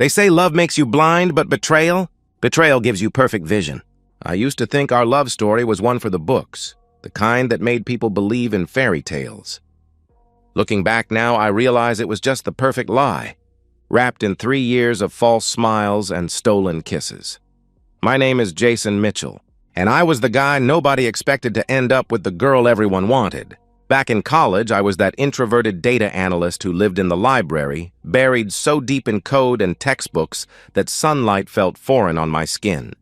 They say love makes you blind, but betrayal gives you perfect vision. I used to think our love story was one for the books, the kind that made people believe in fairy tales. Looking back now, I realize it was just the perfect lie, wrapped in 3 years of false smiles and stolen kisses. My name is Jason Mitchell, and I was the guy nobody expected to end up with the girl everyone wanted. Back in college, I was that introverted data analyst who lived in the library, buried so deep in code and textbooks that sunlight felt foreign on my skin.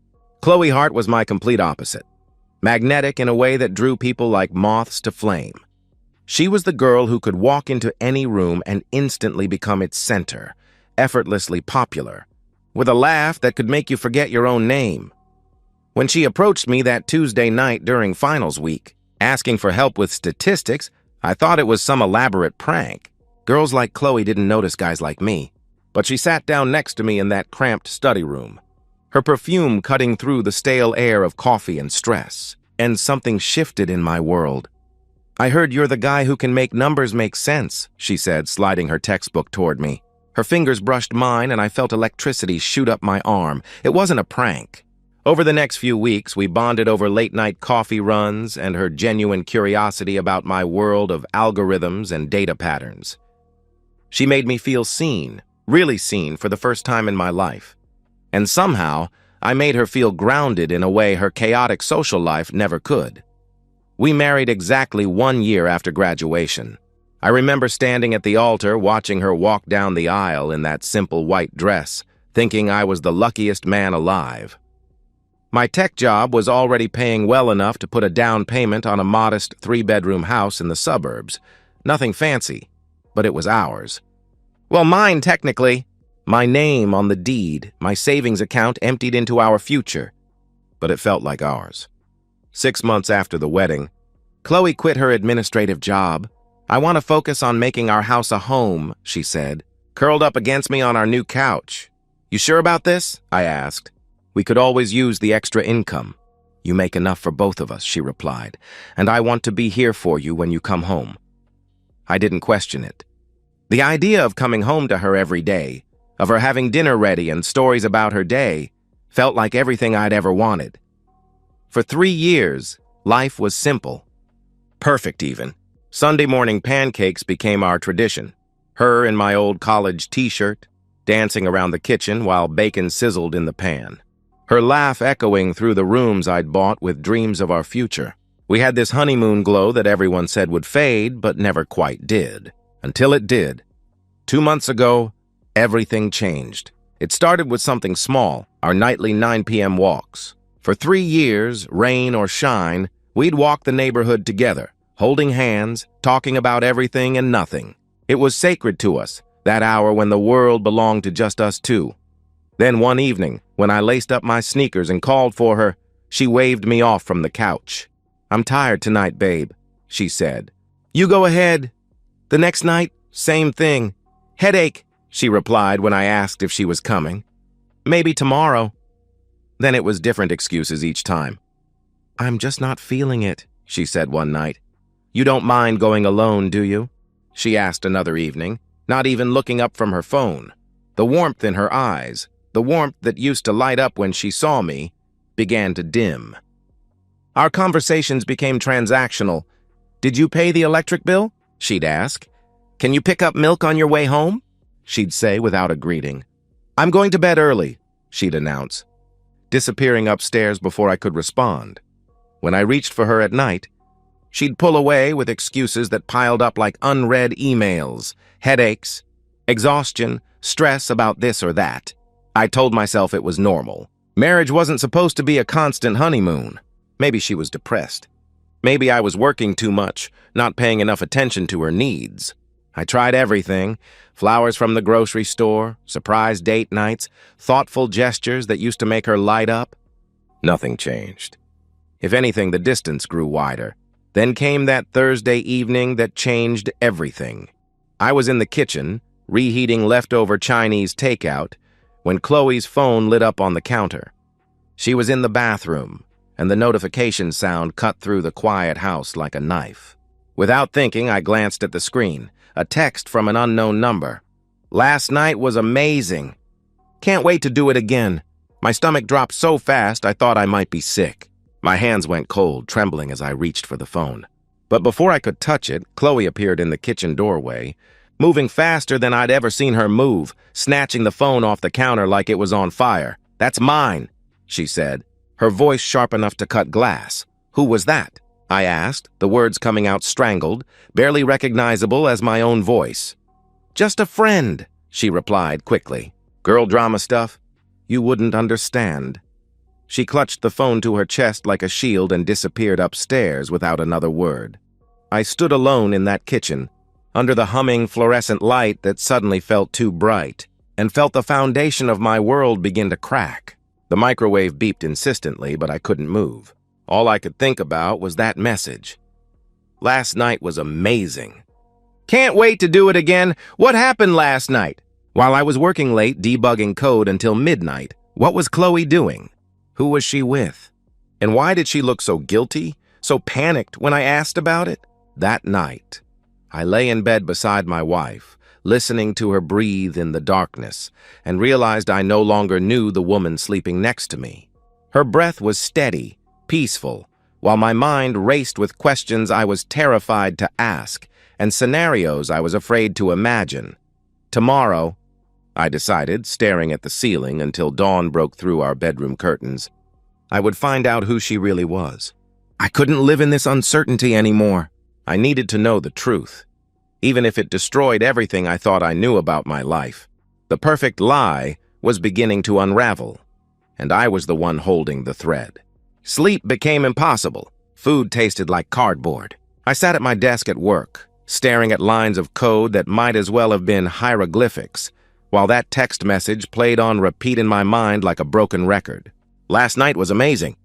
Chloe Hart was my complete opposite, magnetic in a way that drew people like moths to flame. She was the girl who could walk into any room and instantly become its center, effortlessly popular, with a laugh that could make you forget your own name. When she approached me that Tuesday night during finals week, asking for help with statistics, I thought it was some elaborate prank. Girls like Chloe didn't notice guys like me, but she sat down next to me in that cramped study room, her perfume cutting through the stale air of coffee and stress, and something shifted in my world. "I heard you're the guy who can make numbers make sense," she said, sliding her textbook toward me. Her fingers brushed mine, and I felt electricity shoot up my arm. It wasn't a prank. Over the next few weeks, we bonded over late-night coffee runs and her genuine curiosity about my world of algorithms and data patterns. She made me feel seen, really seen, for the first time in my life. And somehow, I made her feel grounded in a way her chaotic social life never could. We married exactly 1 year after graduation. I remember standing at the altar watching her walk down the aisle in that simple white dress, thinking I was the luckiest man alive. My tech job was already paying well enough to put a down payment on a modest 3-bedroom house in the suburbs. Nothing fancy, but it was ours. Well, mine technically. My name on the deed, my savings account emptied into our future, but it felt like ours. 6 months after the wedding, Chloe quit her administrative job. "I want to focus on making our house a home," she said, curled up against me on our new couch. "You sure about this?" I asked. "We could always use the extra income." "You make enough for both of us," she replied, "and I want to be here for you when you come home." I didn't question it. The idea of coming home to her every day, of her having dinner ready and stories about her day, felt like everything I'd ever wanted. For 3 years, life was simple. Perfect, even. Sunday morning pancakes became our tradition. Her in my old college t-shirt, dancing around the kitchen while bacon sizzled in the pan. Her laugh echoing through the rooms I'd bought with dreams of our future. We had this honeymoon glow that everyone said would fade, but never quite did. Until it did. 2 months ago, everything changed. It started with something small, our nightly 9 p.m. walks. For 3 years, rain or shine, we'd walk the neighborhood together, holding hands, talking about everything and nothing. It was sacred to us, that hour when the world belonged to just us two. Then one evening, when I laced up my sneakers and called for her, she waved me off from the couch. "I'm tired tonight, babe," she said. "You go ahead." The next night, same thing. "Headache," she replied when I asked if she was coming. "Maybe tomorrow." Then it was different excuses each time. "I'm just not feeling it," she said one night. "You don't mind going alone, do you?" she asked another evening, not even looking up from her phone. The warmth in her eyes, the warmth that used to light up when she saw me, began to dim. Our conversations became transactional. "Did you pay the electric bill?" she'd ask. "Can you pick up milk on your way home?" she'd say without a greeting. "I'm going to bed early," she'd announce, disappearing upstairs before I could respond. When I reached for her at night, she'd pull away with excuses that piled up like unread emails, headaches, exhaustion, stress about this or that. I told myself it was normal. Marriage wasn't supposed to be a constant honeymoon. Maybe she was depressed. Maybe I was working too much, not paying enough attention to her needs. I tried everything: flowers from the grocery store, surprise date nights, thoughtful gestures that used to make her light up. Nothing changed. If anything, the distance grew wider. Then came that Thursday evening that changed everything. I was in the kitchen, reheating leftover Chinese takeout, when Chloe's phone lit up on the counter. She was in the bathroom, and the notification sound cut through the quiet house like a knife. Without thinking, I glanced at the screen. A text from an unknown number. "Last night was amazing." Can't wait to do it again. My stomach dropped so fast I thought I might be sick. My hands went cold, trembling as I reached for the phone. But before I could touch it, Chloe appeared in the kitchen doorway, moving faster than I'd ever seen her move, snatching the phone off the counter like it was on fire. "That's mine," she said, her voice sharp enough to cut glass. "Who was that?" I asked, the words coming out strangled, barely recognizable as my own voice. "Just a friend," she replied quickly. "Girl drama stuff? You wouldn't understand." She clutched the phone to her chest like a shield and disappeared upstairs without another word. I stood alone in that kitchen, under the humming fluorescent light that suddenly felt too bright, and felt the foundation of my world begin to crack. The microwave beeped insistently, but I couldn't move. All I could think about was that message. "Last night was amazing. Can't wait to do it again. What happened last night?" While I was working late debugging code until midnight, what was Chloe doing? Who was she with? And why did she look so guilty, so panicked when I asked about it? That night, I lay in bed beside my wife, listening to her breathe in the darkness, and realized I no longer knew the woman sleeping next to me. Her breath was steady, peaceful, while my mind raced with questions I was terrified to ask and scenarios I was afraid to imagine. Tomorrow, I decided, staring at the ceiling until dawn broke through our bedroom curtains, I would find out who she really was. I couldn't live in this uncertainty anymore. I needed to know the truth, even if it destroyed everything I thought I knew about my life. The perfect lie was beginning to unravel, and I was the one holding the thread. Sleep became impossible. Food tasted like cardboard. I sat at my desk at work, staring at lines of code that might as well have been hieroglyphics, while that text message played on repeat in my mind like a broken record. Last night was amazing.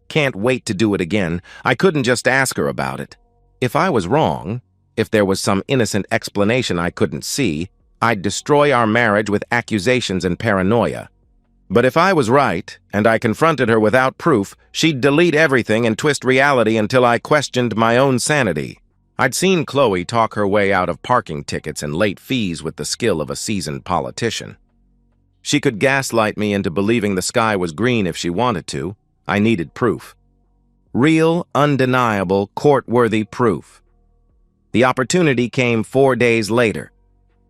Can't wait to do it again. I couldn't just ask her about it. If I was wrong, if there was some innocent explanation I couldn't see, I'd destroy our marriage with accusations and paranoia. But if I was right, and I confronted her without proof, she'd delete everything and twist reality until I questioned my own sanity. I'd seen Chloe talk her way out of parking tickets and late fees with the skill of a seasoned politician. She could gaslight me into believing the sky was green if she wanted to. I needed proof. Real, undeniable, court-worthy proof. The opportunity came 4 days later.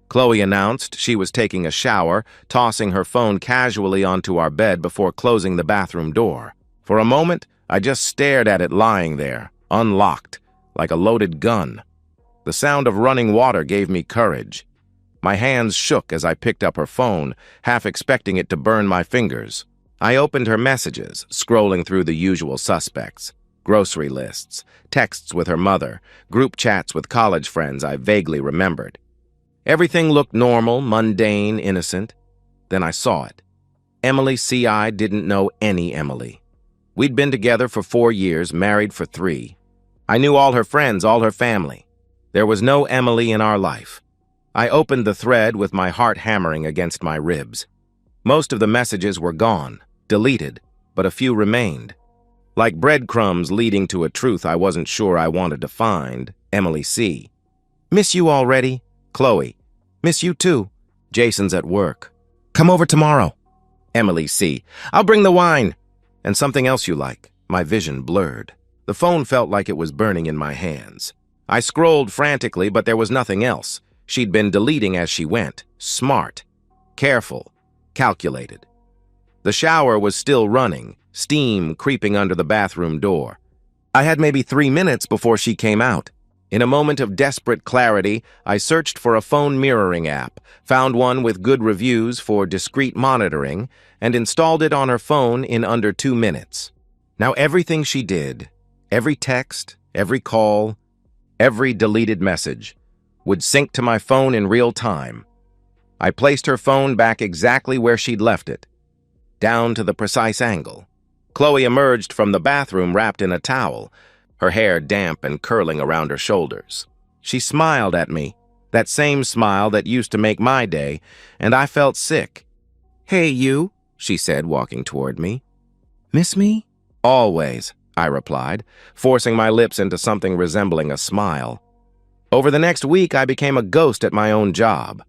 Chloe announced she was taking a shower, tossing her phone casually onto our bed before closing the bathroom door. For a moment, I just stared at it lying there, unlocked, like a loaded gun. The sound of running water gave me courage. My hands shook as I picked up her phone, half expecting it to burn my fingers. I opened her messages, scrolling through the usual suspects. Grocery lists, texts with her mother, group chats with college friends I vaguely remembered. Everything looked normal, mundane, innocent. Then I saw it. Emily C.I. didn't know any Emily. We'd been together for 4 years, married for 3. I knew all her friends, all her family. There was no Emily in our life. I opened the thread with my heart hammering against my ribs. Most of the messages were gone, deleted, but a few remained. Like breadcrumbs leading to a truth I wasn't sure I wanted to find. Emily C. "Miss you already? Chloe. Miss you too. Jason's at work. Come over tomorrow." Emily C. "I'll bring the wine." "And something else you like." My vision blurred. The phone felt like it was burning in my hands. I scrolled frantically, but there was nothing else. She'd been deleting as she went. Smart. Careful. Calculated. The shower was still running, steam creeping under the bathroom door. I had maybe 3 minutes before she came out. In a moment of desperate clarity, I searched for a phone mirroring app, found one with good reviews for discreet monitoring, and installed it on her phone in under 2 minutes. Now everything she did, every text, every call, every deleted message, would sync to my phone in real time. I placed her phone back exactly where she'd left it, down to the precise angle. Chloe emerged from the bathroom wrapped in a towel, her hair damp and curling around her shoulders. She smiled at me, that same smile that used to make my day, and I felt sick. "Hey, you," she said, walking toward me. "Miss me?" "Always," I replied, forcing my lips into something resembling a smile. Over the next week, I became a ghost at my own job.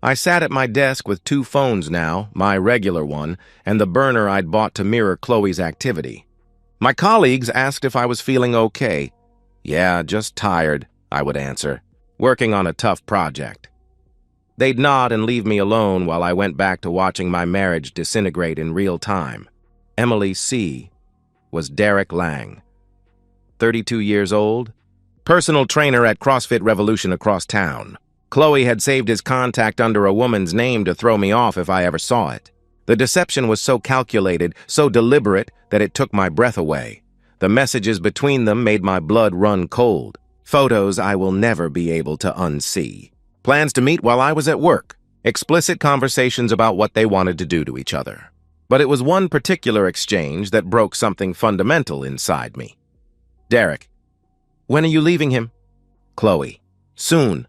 I sat at my desk with two phones now, my regular one, and the burner I'd bought to mirror Chloe's activity. My colleagues asked if I was feeling okay. Yeah, just tired, I would answer, working on a tough project. They'd nod and leave me alone while I went back to watching my marriage disintegrate in real time. Emily C. was Derek Lang, 32 years old, personal trainer at CrossFit Revolution across town. Chloe had saved his contact under a woman's name to throw me off if I ever saw it. The deception was so calculated, so deliberate, that it took my breath away. The messages between them made my blood run cold. Photos I will never be able to unsee. Plans to meet while I was at work. Explicit conversations about what they wanted to do to each other. But it was one particular exchange that broke something fundamental inside me. Derek: when are you leaving him? Chloe: soon.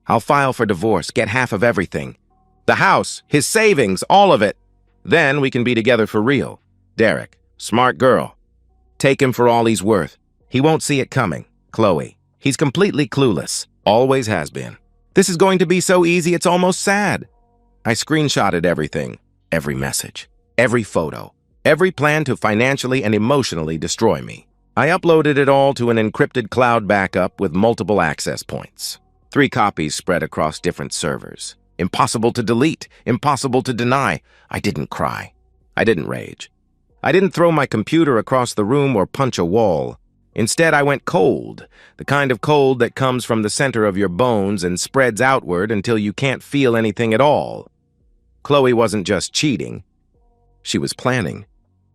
I'll file for divorce, get half of everything. The house, his savings, all of it. Then we can be together for real. Derek: smart girl. Take him for all he's worth. He won't see it coming. Chloe: he's completely clueless. Always has been. This is going to be so easy, it's almost sad. I screenshotted everything, every message, every photo, every plan to financially and emotionally destroy me. I uploaded it all to an encrypted cloud backup with multiple access points. 3 copies spread across different servers. Impossible to delete, impossible to deny. I didn't cry. I didn't rage. I didn't throw my computer across the room or punch a wall. Instead, I went cold, the kind of cold that comes from the center of your bones and spreads outward until you can't feel anything at all. Chloe wasn't just cheating. She was planning.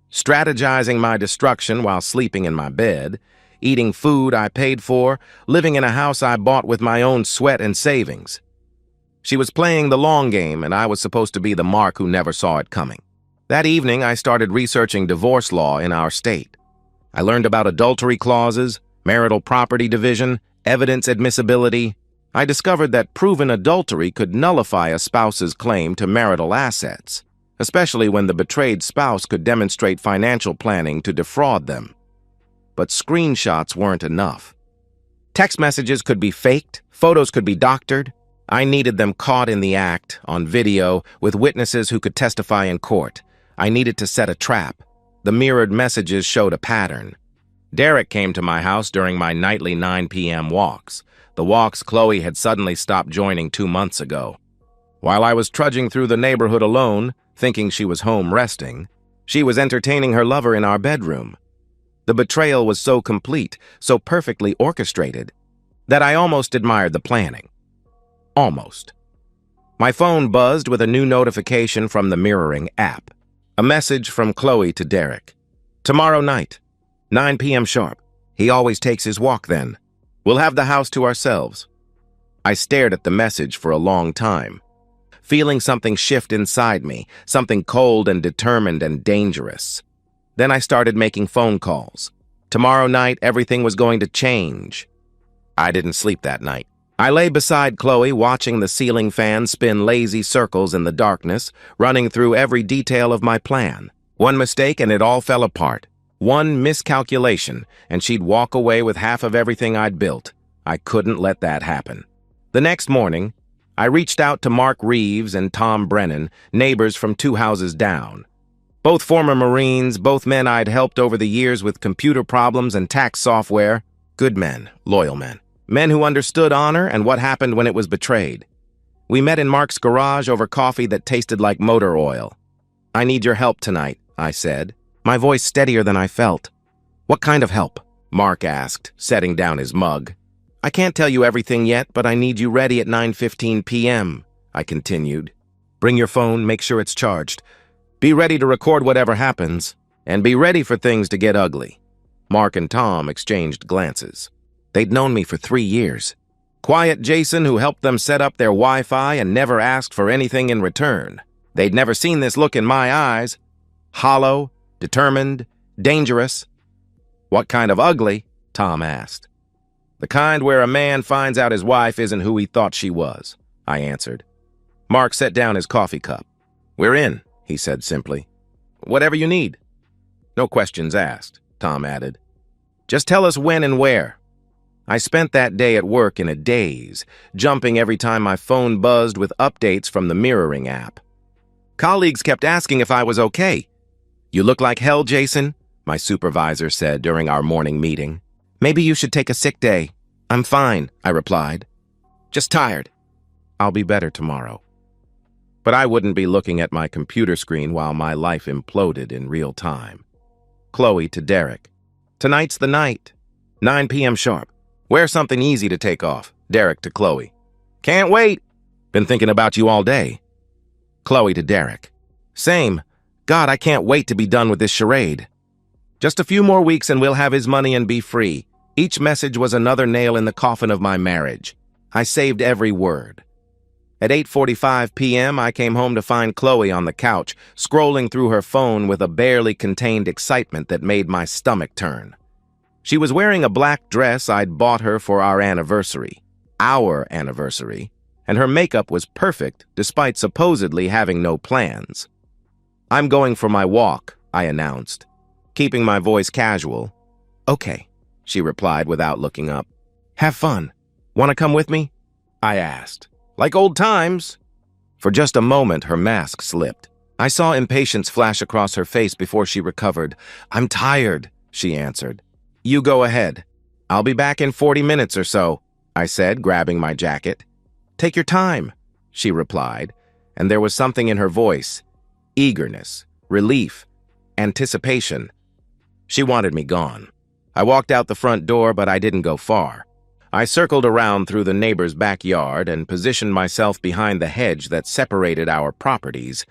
Strategizing my destruction while sleeping in my bed, eating food I paid for, living in a house I bought with my own sweat and savings. She was playing the long game, and I was supposed to be the mark who never saw it coming. That evening, I started researching divorce law in our state. I learned about adultery clauses, marital property division, evidence admissibility. I discovered that proven adultery could nullify a spouse's claim to marital assets, especially when the betrayed spouse could demonstrate financial planning to defraud them. But screenshots weren't enough. Text messages could be faked, photos could be doctored. I needed them caught in the act, on video, with witnesses who could testify in court. I needed to set a trap. The mirrored messages showed a pattern. Derek came to my house during my nightly 9 p.m. walks, the walks Chloe had suddenly stopped joining 2 months ago. While I was trudging through the neighborhood alone, thinking she was home resting, she was entertaining her lover in our bedroom. The betrayal was so complete, so perfectly orchestrated, that I almost admired the planning. Almost. My phone buzzed with a new notification from the mirroring app. A message from Chloe to Derek. Tomorrow night, 9 p.m. sharp. He always takes his walk then. We'll have the house to ourselves. I stared at the message for a long time, feeling something shift inside me, something cold and determined and dangerous. Then I started making phone calls. Tomorrow night, everything was going to change. I didn't sleep that night. I lay beside Chloe, watching the ceiling fan spin lazy circles in the darkness, running through every detail of my plan. One mistake and it all fell apart. One miscalculation, and she'd walk away with half of everything I'd built. I couldn't let that happen. The next morning, I reached out to Mark Reeves and Tom Brennan, neighbors from 2 houses down. Both former Marines, both men I'd helped over the years with computer problems and tax software. Good men, loyal men. Men who understood honor and what happened when it was betrayed. We met in Mark's garage over coffee that tasted like motor oil. I need your help tonight, I said, my voice steadier than I felt. What kind of help? Mark asked, setting down his mug. I can't tell you everything yet, but I need you ready at 9:15 p.m., I continued. Bring your phone, make sure it's charged. Be ready to record whatever happens, and be ready for things to get ugly. Mark and Tom exchanged glances. They'd known me for 3 years. Quiet Jason who helped them set up their Wi-Fi and never asked for anything in return. They'd never seen this look in my eyes. Hollow, determined, dangerous. What kind of ugly? Tom asked. The kind where a man finds out his wife isn't who he thought she was, I answered. Mark set down his coffee cup. We're in, he said simply. Whatever you need. No questions asked, Tom added. Just tell us when and where. I spent that day at work in a daze, jumping every time my phone buzzed with updates from the mirroring app. Colleagues kept asking if I was okay. "You look like hell, Jason," my supervisor said during our morning meeting. "Maybe you should take a sick day." "I'm fine," I replied. "Just tired." "I'll be better tomorrow." But I wouldn't be looking at my computer screen while my life imploded in real time. Chloe to Derek. "Tonight's the night. 9 p.m. sharp. Wear something easy to take off." Derek to Chloe. "Can't wait. Been thinking about you all day." Chloe to Derek. "Same. God, I can't wait to be done with this charade. Just a few more weeks and we'll have his money and be free." Each message was another nail in the coffin of my marriage. I saved every word. At 8:45 p.m., I came home to find Chloe on the couch, scrolling through her phone with a barely contained excitement that made my stomach turn. She was wearing a black dress I'd bought her for our anniversary, and her makeup was perfect despite supposedly having no plans. "I'm going for my walk," I announced, keeping my voice casual. "Okay," she replied without looking up. "Have fun. Want to come with me?" I asked. "Like old times." For just a moment, her mask slipped. I saw impatience flash across her face before she recovered. "I'm tired," she answered. "You go ahead. I'll be back in 40 minutes or so," I said, grabbing my jacket. "Take your time," she replied, and there was something in her voice. Eagerness, relief, anticipation. She wanted me gone. I walked out the front door, but I didn't go far. I circled around through the neighbor's backyard and positioned myself behind the hedge that separated our properties,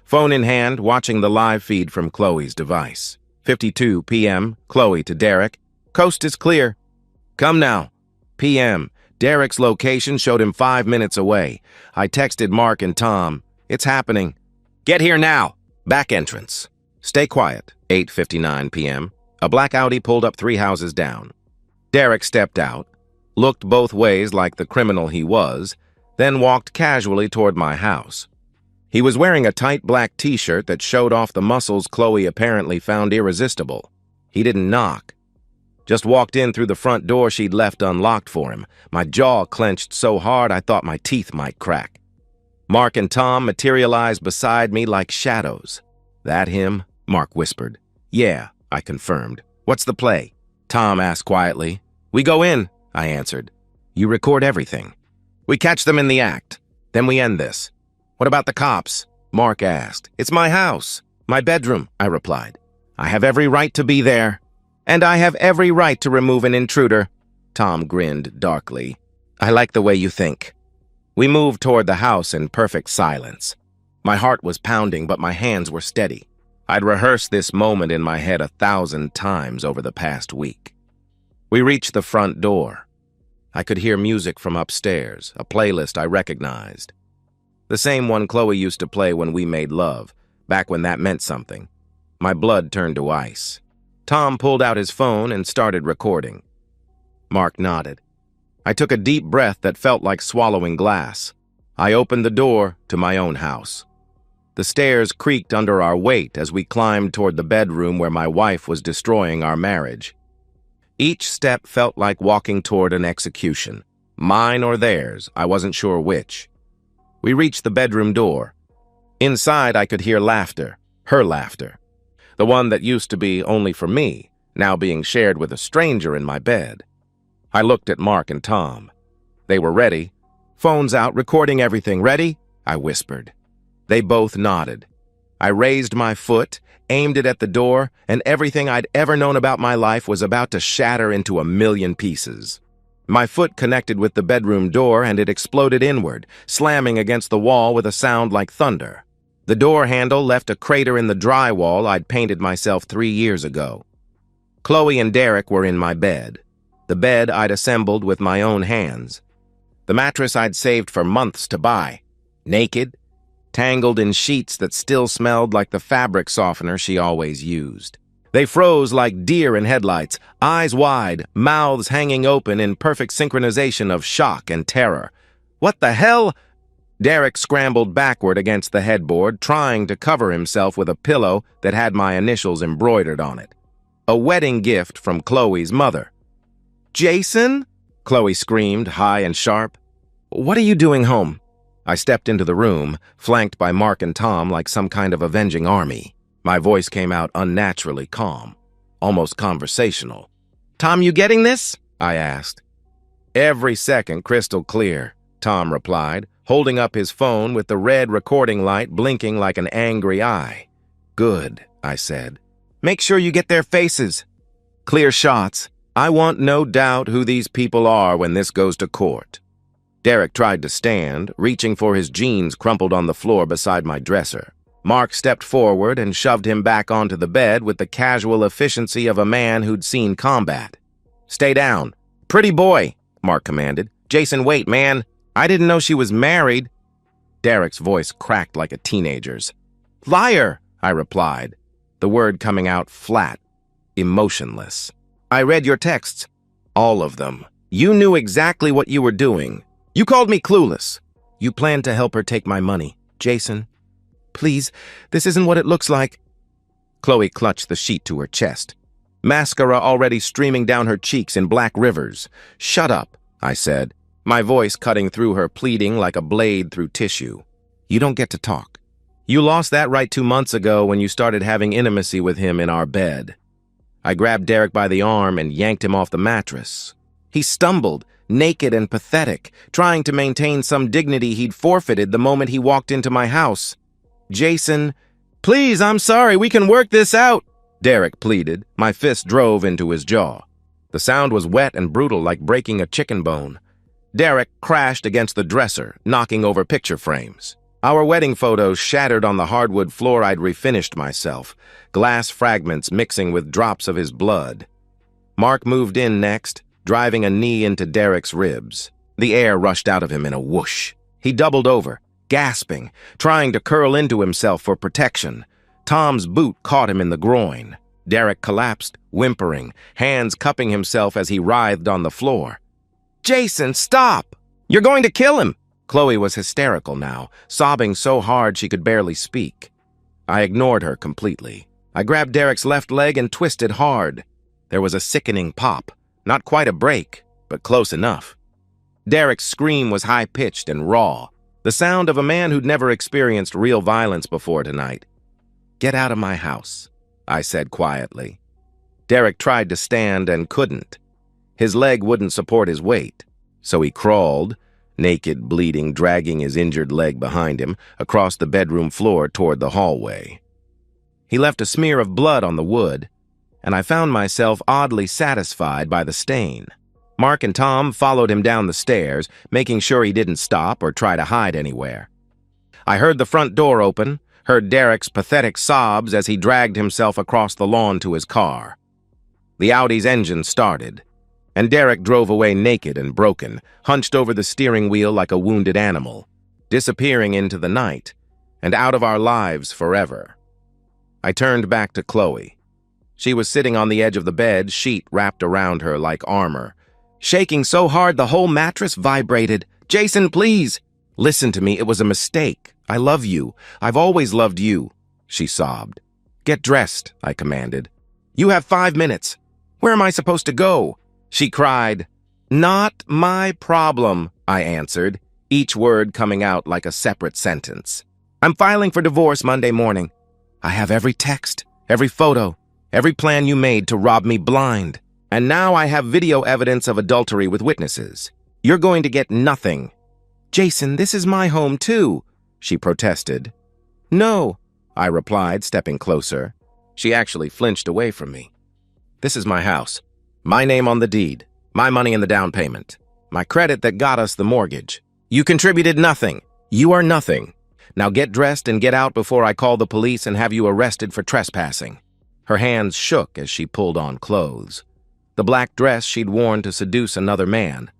phone in hand, watching the live feed from Chloe's device. 52 p.m., Chloe to Derek. "Coast is clear." "Come now." p.m. Derek's location showed him 5 minutes away. I texted Mark and Tom. "It's happening. Get here now." Back entrance. "Stay quiet." 8:59 p.m. A black Audi pulled up 3 houses down. Derek stepped out, looked both ways like the criminal he was, then walked casually toward my house. He was wearing a tight black t-shirt that showed off the muscles Chloe apparently found irresistible. He didn't knock. Just walked in through the front door she'd left unlocked for him. My jaw clenched so hard I thought my teeth might crack. Mark and Tom materialized beside me like shadows. "That him?" Mark whispered. "Yeah," I confirmed. "What's the play?" Tom asked quietly. "We go in," I answered. "You record everything. We catch them in the act. Then we end this." "What about the cops?" Mark asked. "It's my house. My bedroom," I replied. "I have every right to be there. And I have every right to remove an intruder." Tom grinned darkly. "I like the way you think." We moved toward the house in perfect silence. My heart was pounding, but my hands were steady. I'd rehearsed this moment in my head 1,000 times over the past week. We reached the front door. I could hear music from upstairs, a playlist I recognized. The same one Chloe used to play when we made love, back when that meant something. My blood turned to ice. Tom pulled out his phone and started recording. Mark nodded. I took a deep breath that felt like swallowing glass. I opened the door to my own house. The stairs creaked under our weight as we climbed toward the bedroom where my wife was destroying our marriage. Each step felt like walking toward an execution. Mine or theirs, I wasn't sure which. We reached the bedroom door. Inside, I could hear laughter, her laughter. The one that used to be only for me, now being shared with a stranger in my bed. I looked at Mark and Tom. They were ready. "Phones out, recording everything. Ready?" I whispered. They both nodded. I raised my foot, aimed it at the door, and everything I'd ever known about my life was about to shatter into a million pieces. My foot connected with the bedroom door and it exploded inward, slamming against the wall with a sound like thunder. The door handle left a crater in the drywall I'd painted myself 3 years ago. Chloe and Derek were in my bed. The bed I'd assembled with my own hands. The mattress I'd saved for months to buy. Naked, tangled in sheets that still smelled like the fabric softener she always used. They froze like deer in headlights, eyes wide, mouths hanging open in perfect synchronization of shock and terror. "What the hell?" Derek scrambled backward against the headboard, trying to cover himself with a pillow that had my initials embroidered on it. A wedding gift from Chloe's mother. "Jason?" Chloe screamed, high and sharp. "What are you doing home?" I stepped into the room, flanked by Mark and Tom like some kind of avenging army. My voice came out unnaturally calm, almost conversational. "Tom, you getting this?" I asked. "Every second crystal clear," Tom replied, holding up his phone with the red recording light blinking like an angry eye. "Good," I said. "Make sure you get their faces. Clear shots. I want no doubt who these people are when this goes to court." Derek tried to stand, reaching for his jeans crumpled on the floor beside my dresser. Mark stepped forward and shoved him back onto the bed with the casual efficiency of a man who'd seen combat. "Stay down." "Pretty boy," Mark commanded. "Jason, wait, man. I didn't know she was married." Derek's voice cracked like a teenager's. "Liar," I replied, the word coming out flat, emotionless. "I read your texts. All of them. You knew exactly what you were doing. You called me clueless. You planned to help her take my money. Jason, please, this isn't what it looks like." Chloe clutched the sheet to her chest, mascara already streaming down her cheeks in black rivers. "Shut up," I said, my voice cutting through her pleading like a blade through tissue. "You don't get to talk. You lost that right 2 months ago when you started having intimacy with him in our bed." I grabbed Derek by the arm and yanked him off the mattress. He stumbled, naked and pathetic, trying to maintain some dignity he'd forfeited the moment he walked into my house. "Jason, please, I'm sorry, we can work this out," Derek pleaded. My fist drove into his jaw. The sound was wet and brutal, like breaking a chicken bone. Derek crashed against the dresser, knocking over picture frames. Our wedding photos shattered on the hardwood floor I'd refinished myself, glass fragments mixing with drops of his blood. Mark moved in next, driving a knee into Derek's ribs. The air rushed out of him in a whoosh. He doubled over, gasping, trying to curl into himself for protection. Tom's boot caught him in the groin. Derek collapsed, whimpering, hands cupping himself as he writhed on the floor. "Jason, stop! You're going to kill him!" Chloe was hysterical now, sobbing so hard she could barely speak. I ignored her completely. I grabbed Derek's left leg and twisted hard. There was a sickening pop. Not quite a break, but close enough. Derek's scream was high-pitched and raw, the sound of a man who'd never experienced real violence before tonight. "Get out of my house," I said quietly. Derek tried to stand and couldn't. His leg wouldn't support his weight, so he crawled, naked, bleeding, dragging his injured leg behind him, across the bedroom floor toward the hallway. He left a smear of blood on the wood, and I found myself oddly satisfied by the stain. Mark and Tom followed him down the stairs, making sure he didn't stop or try to hide anywhere. I heard the front door open, heard Derek's pathetic sobs as he dragged himself across the lawn to his car. The Audi's engine started, and Derek drove away naked and broken, hunched over the steering wheel like a wounded animal, disappearing into the night and out of our lives forever. I turned back to Chloe. She was sitting on the edge of the bed, sheet wrapped around her like armor, shaking so hard the whole mattress vibrated. "Jason, please! Listen to me, it was a mistake. I love you. I've always loved you," she sobbed. "Get dressed," I commanded. "You have 5 minutes. Where am I supposed to go?" She cried. "Not my problem," I answered, each word coming out like a separate sentence. "I'm filing for divorce Monday morning. I have every text, every photo, every plan you made to rob me blind. And now I have video evidence of adultery with witnesses. You're going to get nothing." "Jason, this is my home too," she protested. "No," I replied, stepping closer. She actually flinched away from me. "This is my house. My name on the deed. My money in the down payment. My credit that got us the mortgage. You contributed nothing. You are nothing. Now get dressed and get out before I call the police and have you arrested for trespassing." Her hands shook as she pulled on clothes. The black dress she'd worn to seduce another man.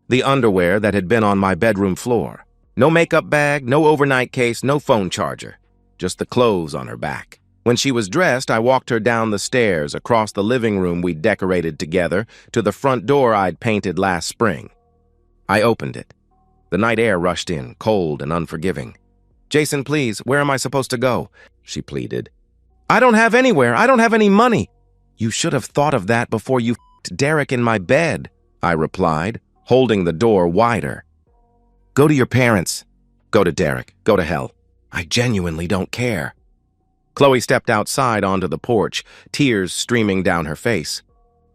The underwear that had been on my bedroom floor. No makeup bag, no overnight case, no phone charger. Just the clothes on her back. When she was dressed, I walked her down the stairs, across the living room we'd decorated together, to the front door I'd painted last spring. I opened it. The night air rushed in, cold and unforgiving. "Jason, please, where am I supposed to go?" she pleaded. "I don't have anywhere. I don't have any money." "You should have thought of that before you f***ed Derek in my bed," I replied, holding the door wider. Go to your parents. Go to Derek. Go to hell. I genuinely don't care. Chloe stepped outside onto the porch, tears streaming down her face.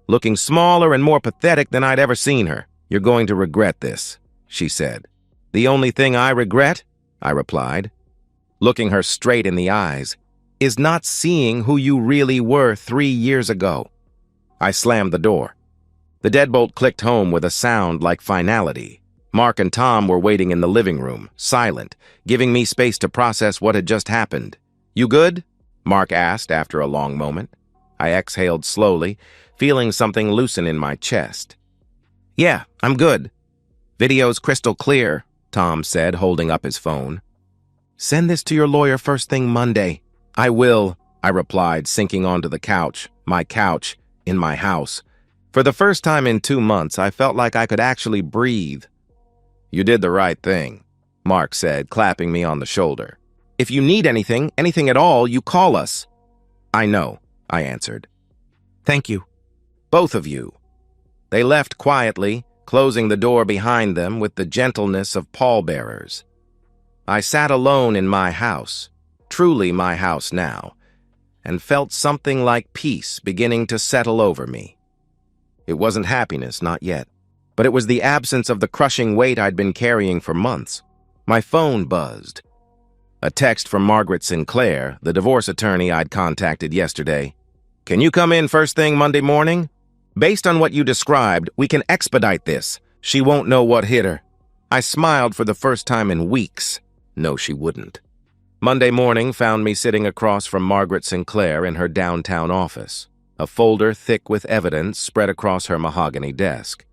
Looking smaller and more pathetic than I'd ever seen her. You're going to regret this, she said. The only thing I regret, I replied, looking her straight in the eyes, is not seeing who you really were 3 years ago. I slammed the door. The deadbolt clicked home with a sound like finality. Mark and Tom were waiting in the living room, silent, giving me space to process what had just happened. You good? Mark asked after a long moment. I exhaled slowly, feeling something loosen in my chest. Yeah, I'm good. Video's crystal clear, Tom said, holding up his phone. Send this to your lawyer first thing Monday. I will, I replied, sinking onto the couch, my couch, in my house. For the first time in 2 months, I felt like I could actually breathe. You did the right thing, Mark said, clapping me on the shoulder. If you need anything at all, you call us. I know, I answered. Thank you. Both of you. They left quietly, closing the door behind them with the gentleness of pallbearers. I sat alone in my house, truly my house now, and felt something like peace beginning to settle over me. It wasn't happiness, not yet, but it was the absence of the crushing weight I'd been carrying for months. My phone buzzed. A text from Margaret Sinclair, the divorce attorney I'd contacted yesterday. Can you come in first thing Monday morning? Based on what you described, we can expedite this. She won't know what hit her. I smiled for the first time in weeks. No, she wouldn't. Monday morning found me sitting across from Margaret Sinclair in her downtown office, a folder thick with evidence spread across her mahogany desk.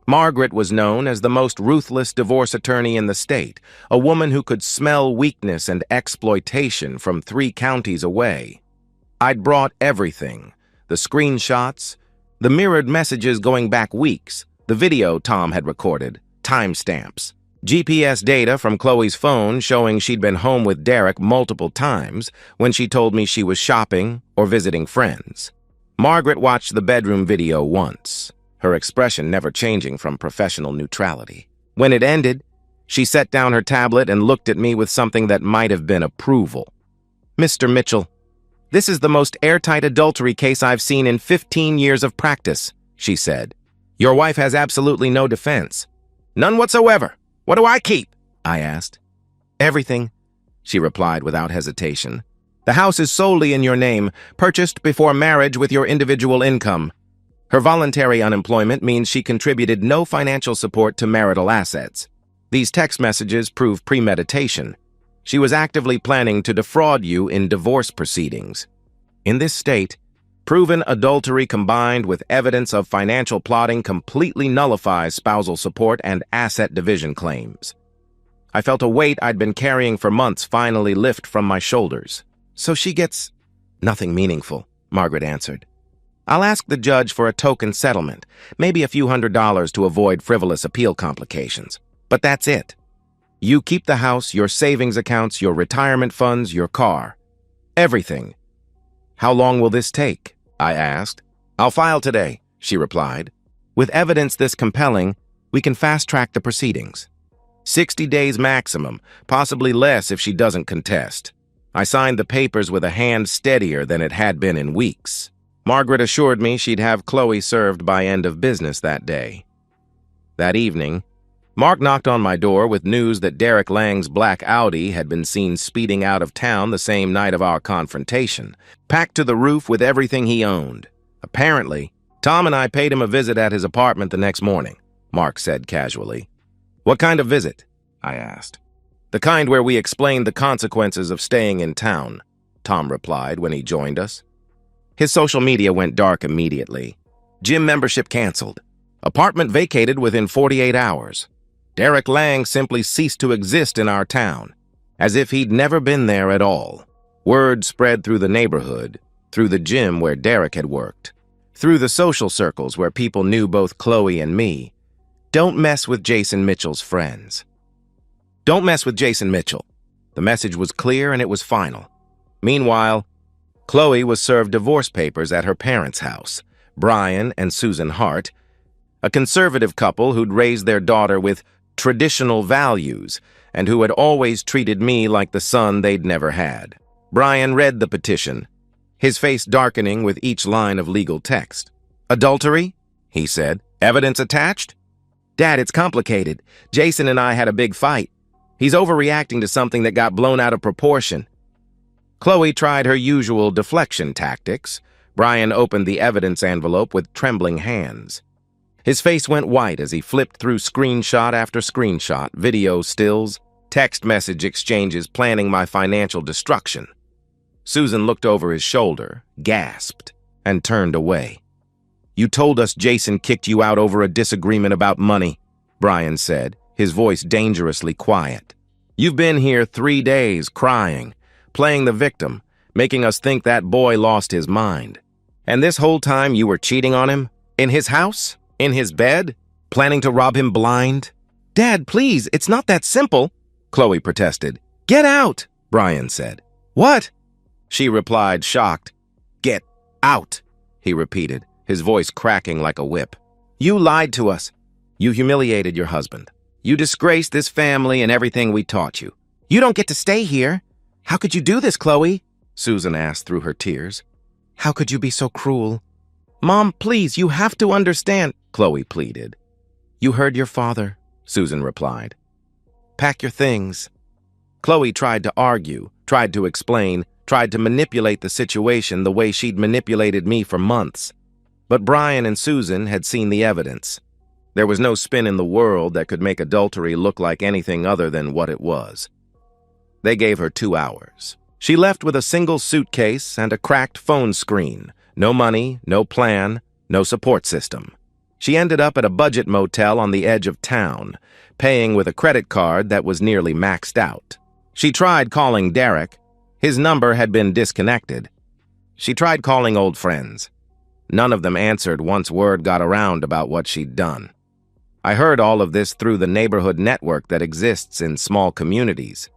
Margaret was known as the most ruthless divorce attorney in the state, a woman who could smell weakness and exploitation from 3 counties away. I'd brought everything, the screenshots, the mirrored messages going back weeks, the video Tom had recorded, timestamps, GPS data from Chloe's phone showing she'd been home with Derek multiple times when she told me she was shopping or visiting friends. Margaret watched the bedroom video once, her expression never changing from professional neutrality. When it ended, she set down her tablet and looked at me with something that might have been approval. Mr. Mitchell, this is the most airtight adultery case I've seen in 15 years of practice, she said. Your wife has absolutely no defense. None whatsoever. What do I keep? I asked. Everything, she replied without hesitation. The house is solely in your name, purchased before marriage with your individual income. Her voluntary unemployment means she contributed no financial support to marital assets. These text messages prove premeditation. She was actively planning to defraud you in divorce proceedings. In this state, proven adultery combined with evidence of financial plotting completely nullifies spousal support and asset division claims. I felt a weight I'd been carrying for months finally lift from my shoulders. So she gets nothing meaningful, Margaret answered. I'll ask the judge for a token settlement, maybe a few $100s to avoid frivolous appeal complications. But that's it. You keep the house, your savings accounts, your retirement funds, your car. Everything. How long will this take? I asked. I'll file today, she replied. With evidence this compelling, we can fast-track the proceedings. 60 days maximum, possibly less if she doesn't contest. I signed the papers with a hand steadier than it had been in weeks. Margaret assured me she'd have Chloe served by end of business that day. That evening, Mark knocked on my door with news that Derek Lang's black Audi had been seen speeding out of town the same night of our confrontation, packed to the roof with everything he owned. Apparently, Tom and I paid him a visit at his apartment the next morning, Mark said casually. What kind of visit? I asked. The kind where we explained the consequences of staying in town, Tom replied when he joined us. His social media went dark immediately. Gym membership canceled. Apartment vacated within 48 hours. Derek Lang simply ceased to exist in our town, as if he'd never been there at all. Word spread through the neighborhood, through the gym where Derek had worked, through the social circles where people knew both Chloe and me. Don't mess with Jason Mitchell's friends. Don't mess with Jason Mitchell. The message was clear and it was final. Meanwhile, Chloe was served divorce papers at her parents' house. Brian and Susan Hart, A conservative couple who'd raised their daughter with traditional values and who had always treated me like the son they'd never had. Brian read the petition, his face darkening with each line of legal text. "Adultery?" he said. "Evidence attached?" "Dad, it's complicated. Jason and I had a big fight. He's overreacting to something that got blown out of proportion." Chloe tried her usual deflection tactics. Brian opened the evidence envelope with trembling hands. His face went white as he flipped through screenshot after screenshot, video stills, text message exchanges planning my financial destruction. Susan looked over his shoulder, gasped, and turned away. "You told us Jason kicked you out over a disagreement about money," Brian said, his voice dangerously quiet. "You've been here 3 days crying, playing the victim, making us think that boy lost his mind. And this whole time you were cheating on him? In his house? In his bed? Planning to rob him blind?" "Dad, please, it's not that simple," Chloe protested. "Get out," Brian said. "What?" she replied, shocked. "Get out," he repeated, his voice cracking like a whip. "You lied to us. You humiliated your husband. You disgraced this family and everything we taught you. You don't get to stay here. How could you do this, Chloe?" Susan asked through her tears. "How could you be so cruel?" "Mom, please, you have to understand," Chloe pleaded. "You heard your father," Susan replied. "Pack your things." Chloe tried to argue, tried to explain, tried to manipulate the situation the way she'd manipulated me for months. But Brian and Susan had seen the evidence. There was no spin in the world that could make adultery look like anything other than what it was. They gave her 2 hours. She left with a single suitcase and a cracked phone screen. No money, no plan, no support system. She ended up at a budget motel on the edge of town, paying with a credit card that was nearly maxed out. She tried calling Derek. His number had been disconnected. She tried calling old friends. None of them answered once word got around about what she'd done. I heard all of this through the neighborhood network that exists in small communities.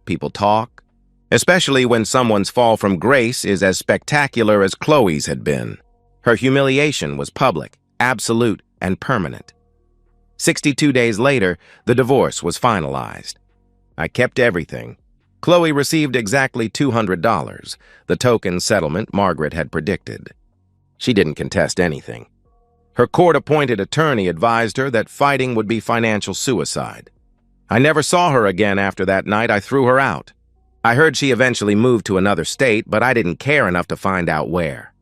People talk, especially when someone's fall from grace is as spectacular as Chloe's had been. Her humiliation was public, absolute, and permanent. 62 days later, the divorce was finalized. I kept everything. Chloe received exactly $200, the token settlement Margaret had predicted. She didn't contest anything. Her court-appointed attorney advised her that fighting would be financial suicide. I never saw her again after that night. I threw her out. I heard she eventually moved to another state, but I didn't care enough to find out where.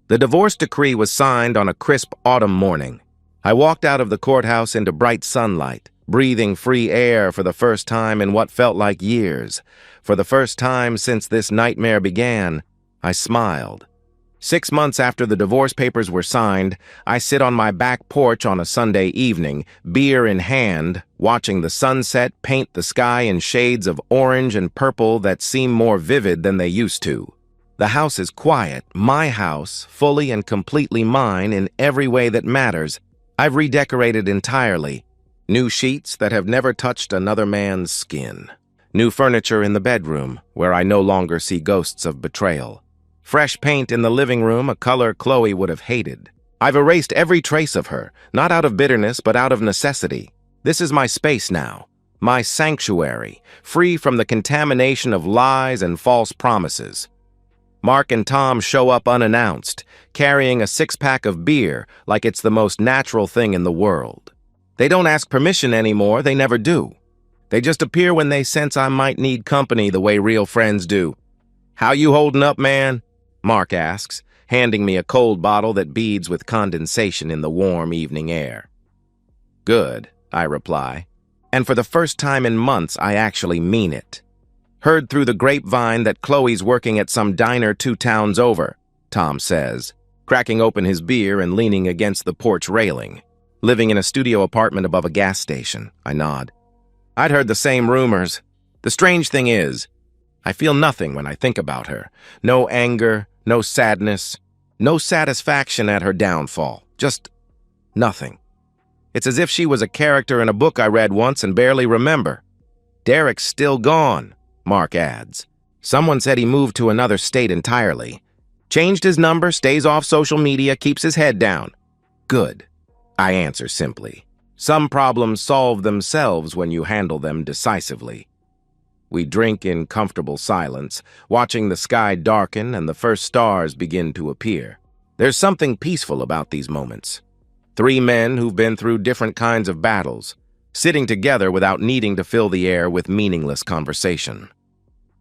The divorce decree was signed on a crisp autumn morning. I walked out of the courthouse into bright sunlight, breathing free air for the first time in what felt like years. For the first time since this nightmare began, I smiled. 6 months after the divorce papers were signed, I sit on my back porch on a Sunday evening, beer in hand, watching the sunset paint the sky in shades of orange and purple that seem more vivid than they used to. The house is quiet, my house, fully and completely mine in every way that matters. I've redecorated entirely. New sheets that have never touched another man's skin. New furniture in the bedroom, where I no longer see ghosts of betrayal. Fresh paint in the living room, a color Chloe would have hated. I've erased every trace of her, not out of bitterness, but out of necessity. This is my space now, my sanctuary, free from the contamination of lies and false promises. Mark and Tom show up unannounced, carrying a 6-pack of beer like it's the most natural thing in the world. They don't ask permission anymore, they never do. They just appear when they sense I might need company the way real friends do. "How you holding up, man?" Mark asks, handing me a cold bottle that beads with condensation in the warm evening air. "Good," I reply. And for the first time in months, I actually mean it. "Heard through the grapevine that Chloe's working at some diner 2 towns over," Tom says, cracking open his beer and leaning against the porch railing. "Living in a studio apartment above a gas station," I nod. "I'd heard the same rumors. The strange thing is, I feel nothing when I think about her. No anger, no sadness, no satisfaction at her downfall. Just nothing. It's as if she was a character in a book I read once and barely remember." "Derek's still gone," Mark adds. "Someone said he moved to another state entirely. Changed his number, stays off social media, keeps his head down." "Good," I answer simply. Some problems solve themselves when you handle them decisively. We drink in comfortable silence, watching the sky darken and the first stars begin to appear. There's something peaceful about these moments. Three men who've been through different kinds of battles, sitting together without needing to fill the air with meaningless conversation.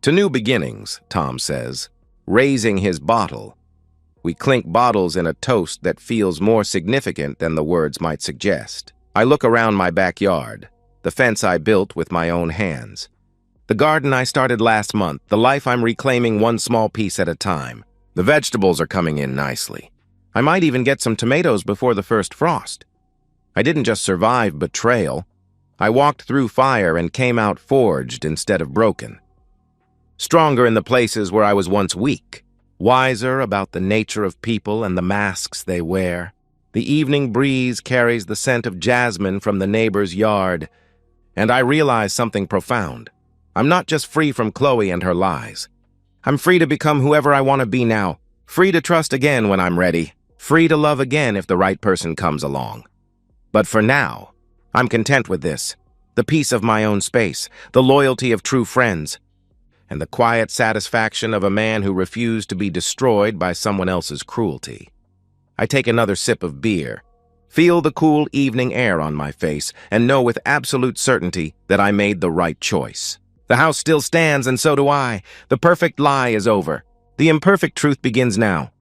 To new beginnings, Tom says, raising his bottle. We clink bottles in a toast that feels more significant than the words might suggest. I look around my backyard, the fence I built with my own hands. The garden I started last month, the life I'm reclaiming one small piece at a time. The vegetables are coming in nicely. I might even get some tomatoes before the first frost. I didn't just survive betrayal. I walked through fire and came out forged instead of broken. Stronger in the places where I was once weak. Wiser about the nature of people and the masks they wear. The evening breeze carries the scent of jasmine from the neighbor's yard, and I realize something profound. I'm not just free from Chloe and her lies. I'm free to become whoever I want to be now, free to trust again when I'm ready, free to love again if the right person comes along. But for now, I'm content with this, the peace of my own space, the loyalty of true friends, and the quiet satisfaction of a man who refused to be destroyed by someone else's cruelty. I take another sip of beer, feel the cool evening air on my face, and know with absolute certainty that I made the right choice. The house still stands, and so do I. The perfect lie is over. The imperfect truth begins now.